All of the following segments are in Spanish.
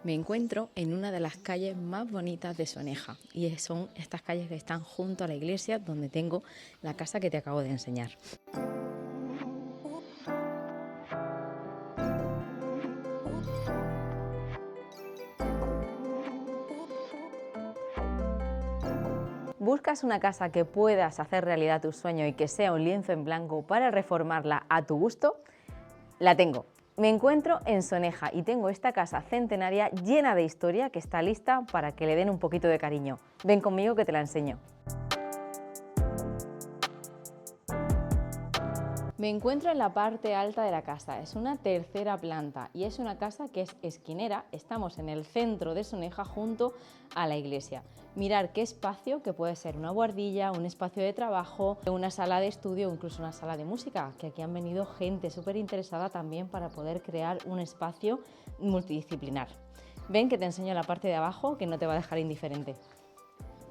Me encuentro en una de las calles más bonitas de Soneja y son estas calles que están junto a la iglesia donde tengo la casa que te acabo de enseñar. ¿Buscas una casa que puedas hacer realidad tu sueño y que sea un lienzo en blanco para reformarla a tu gusto? La tengo. Me encuentro en Soneja y tengo esta casa centenaria llena de historia que está lista para que le den un poquito de cariño. Ven conmigo que te la enseño. Me encuentro en la parte alta de la casa, es una tercera planta y es una casa que es esquinera, estamos en el centro de Soneja junto a la iglesia. Mirar qué espacio, que puede ser una buhardilla, un espacio de trabajo, una sala de estudio o incluso una sala de música, que aquí han venido gente súper interesada también para poder crear un espacio multidisciplinar. Ven que te enseño la parte de abajo que no te va a dejar indiferente.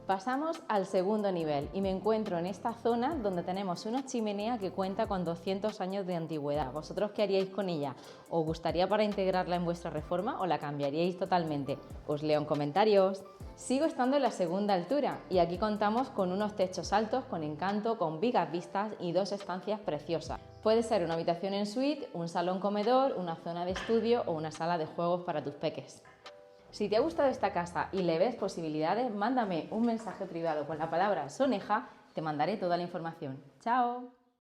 Pasamos al segundo nivel y me encuentro en esta zona donde tenemos una chimenea que cuenta con 200 años de antigüedad. ¿Vosotros qué haríais con ella? ¿Os gustaría para integrarla en vuestra reforma o la cambiaríais totalmente? Os leo en comentarios. Sigo estando en la segunda altura y aquí contamos con unos techos altos, con encanto, con vigas vistas y dos estancias preciosas. Puede ser una habitación en suite, un salón comedor, una zona de estudio o una sala de juegos para tus peques. Si te ha gustado esta casa y le ves posibilidades, mándame un mensaje privado con la palabra Soneja, te mandaré toda la información. ¡Chao!